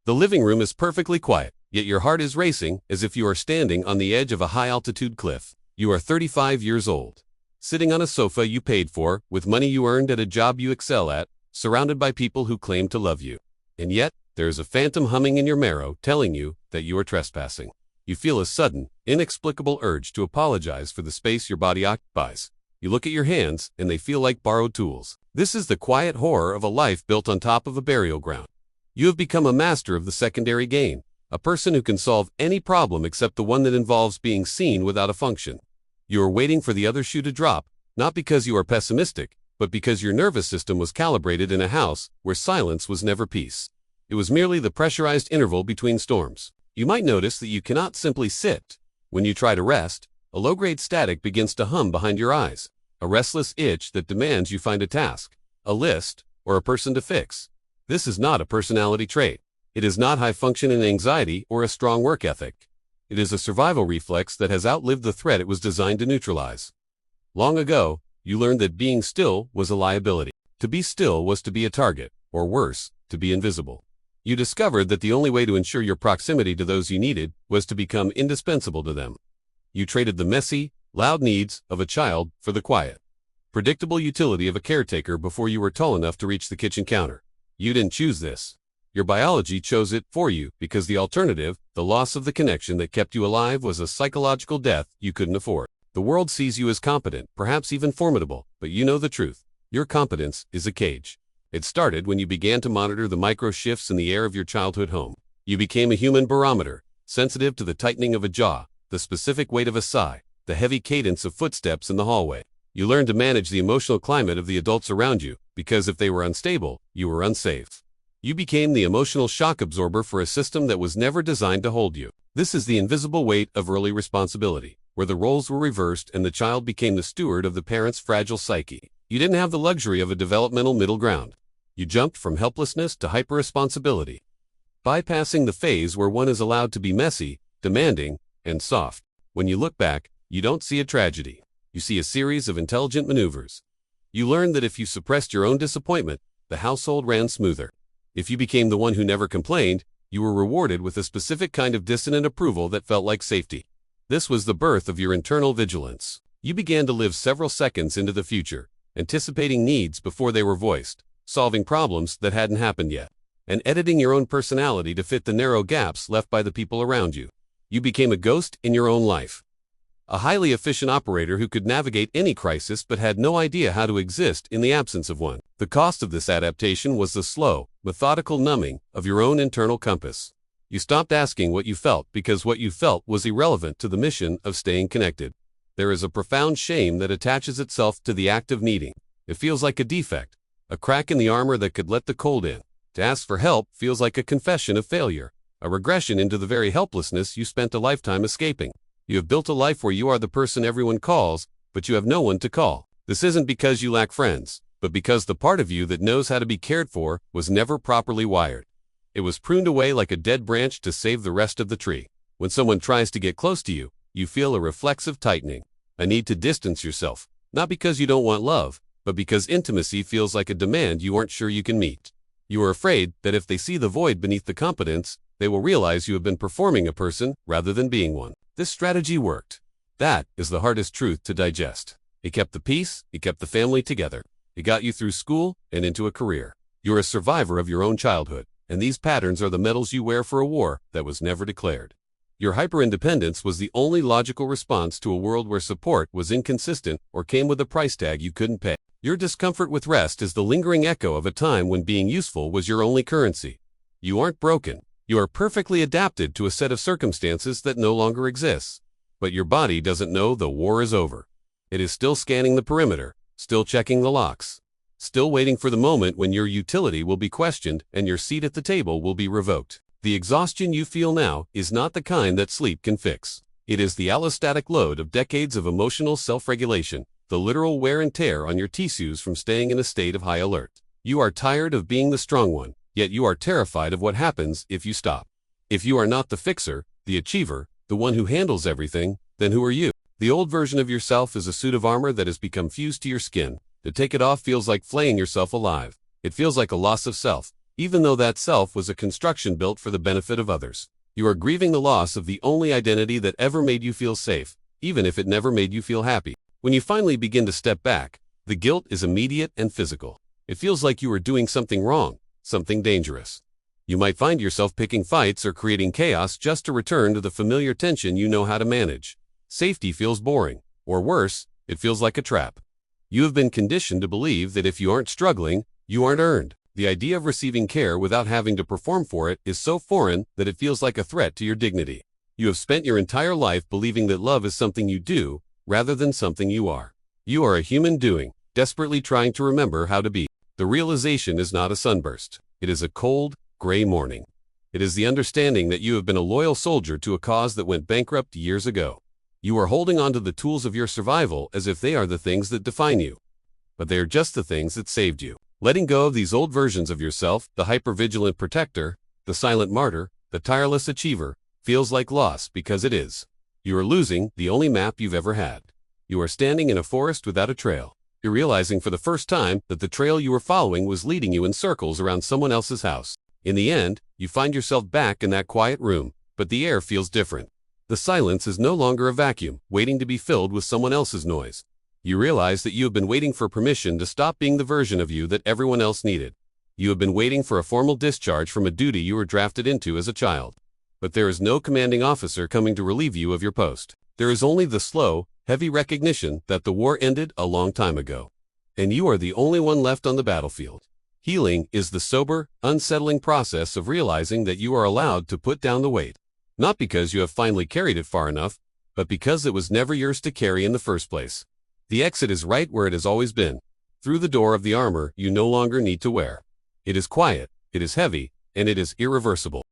The living room is perfectly quiet, yet your heart is racing as if you are standing on the edge of a high-altitude cliff. You are 35 years old, sitting on a sofa you paid for, with money you earned at a job you excel at, surrounded by people who claim to love you. And yet, there is a phantom humming in your marrow telling you that you are trespassing. You feel a sudden, inexplicable urge to apologize for the space your body occupies. You look at your hands, and they feel like borrowed tools. This is the quiet horror of a life built on top of a burial ground. You have become a master of the secondary gain, a person who can solve any problem except the one that involves being seen without a function. You are waiting for the other shoe to drop, not because you are pessimistic, but because your nervous system was calibrated in a house where silence was never peace. It was merely the pressurized interval between storms. You might notice that you cannot simply sit. When you try to rest, a low-grade static begins to hum behind your eyes, a restless itch that demands you find a task, a list, or a person to fix. This is not a personality trait. It is not high-functioning anxiety or a strong work ethic. It is a survival reflex that has outlived the threat it was designed to neutralize. Long ago, you learned that being still was a liability. To be still was to be a target, or worse, to be invisible. You discovered that the only way to ensure your proximity to those you needed was to become indispensable to them. You traded the messy, loud needs of a child for the quiet, predictable utility of a caretaker before you were tall enough to reach the kitchen counter. You didn't choose this. Your biology chose it for you because the alternative, the loss of the connection that kept you alive, was a psychological death you couldn't afford. The world sees you as competent, perhaps even formidable, but you know the truth. Your competence is a cage. It started when you began to monitor the micro shifts in the air of your childhood home. You became a human barometer, sensitive to the tightening of a jaw, the specific weight of a sigh, the heavy cadence of footsteps in the hallway. You learned to manage the emotional climate of the adults around you, because if they were unstable, you were unsafe. You became the emotional shock absorber for a system that was never designed to hold you. This is the invisible weight of early responsibility, where the roles were reversed and the child became the steward of the parent's fragile psyche. You didn't have the luxury of a developmental middle ground. You jumped from helplessness to hyper-responsibility, bypassing the phase where one is allowed to be messy, demanding, and soft. When you look back, you don't see a tragedy. You see a series of intelligent maneuvers. You learned that if you suppressed your own disappointment, the household ran smoother. If you became the one who never complained, you were rewarded with a specific kind of dissonant approval that felt like safety. This was the birth of your internal vigilance. You began to live several seconds into the future, anticipating needs before they were voiced, solving problems that hadn't happened yet, and editing your own personality to fit the narrow gaps left by the people around you. You became a ghost in your own life. A highly efficient operator who could navigate any crisis but had no idea how to exist in the absence of one. The cost of this adaptation was the slow, methodical numbing of your own internal compass. You stopped asking what you felt because what you felt was irrelevant to the mission of staying connected. There is a profound shame that attaches itself to the act of needing. It feels like a defect, a crack in the armor that could let the cold in. To ask for help feels like a confession of failure, a regression into the very helplessness you spent a lifetime escaping. You have built a life where you are the person everyone calls, but you have no one to call. This isn't because you lack friends, but because the part of you that knows how to be cared for was never properly wired. It was pruned away like a dead branch to save the rest of the tree. When someone tries to get close to you, you feel a reflexive tightening, a need to distance yourself, not because you don't want love, but because intimacy feels like a demand you aren't sure you can meet. You are afraid that if they see the void beneath the competence, they will realize you have been performing a person rather than being one. This strategy worked. That is the hardest truth to digest. It kept the peace, it kept the family together. It got you through school and into a career. You're a survivor of your own childhood, and these patterns are the medals you wear for a war that was never declared. Your hyper-independence was the only logical response to a world where support was inconsistent or came with a price tag you couldn't pay. Your discomfort with rest is the lingering echo of a time when being useful was your only currency. You aren't broken. You are perfectly adapted to a set of circumstances that no longer exists. But your body doesn't know the war is over. It is still scanning the perimeter, still checking the locks, still waiting for the moment when your utility will be questioned and your seat at the table will be revoked. The exhaustion you feel now is not the kind that sleep can fix. It is the allostatic load of decades of emotional self-regulation, the literal wear and tear on your tissues from staying in a state of high alert. You are tired of being the strong one, yet you are terrified of what happens if you stop. If you are not the fixer, the achiever, the one who handles everything, then who are you? The old version of yourself is a suit of armor that has become fused to your skin. To take it off feels like flaying yourself alive. It feels like a loss of self, even though that self was a construction built for the benefit of others. You are grieving the loss of the only identity that ever made you feel safe, even if it never made you feel happy. When you finally begin to step back, the guilt is immediate and physical. It feels like you are doing something wrong, something dangerous. You might find yourself picking fights or creating chaos just to return to the familiar tension you know how to manage. Safety feels boring, or worse, it feels like a trap. You have been conditioned to believe that if you aren't struggling, you aren't earned. The idea of receiving care without having to perform for it is so foreign that it feels like a threat to your dignity. You have spent your entire life believing that love is something you do, rather than something you are. You are a human doing, desperately trying to remember how to be. The realization is not a sunburst. It is a cold, gray morning. It is the understanding that you have been a loyal soldier to a cause that went bankrupt years ago. You are holding on to the tools of your survival as if they are the things that define you. But they are just the things that saved you. Letting go of these old versions of yourself, the hypervigilant protector, the silent martyr, the tireless achiever, feels like loss because it is. You are losing the only map you've ever had. You are standing in a forest without a trail. You're realizing for the first time that the trail you were following was leading you in circles around someone else's house. In the end, you find yourself back in that quiet room, but the air feels different. The silence is no longer a vacuum, waiting to be filled with someone else's noise. You realize that you have been waiting for permission to stop being the version of you that everyone else needed. You have been waiting for a formal discharge from a duty you were drafted into as a child. But there is no commanding officer coming to relieve you of your post. There is only the slow, heavy recognition that the war ended a long time ago. And you are the only one left on the battlefield. Healing is the sober, unsettling process of realizing that you are allowed to put down the weight. Not because you have finally carried it far enough, but because it was never yours to carry in the first place. The exit is right where it has always been, through the door of the armor you no longer need to wear. It is quiet, it is heavy, and it is irreversible.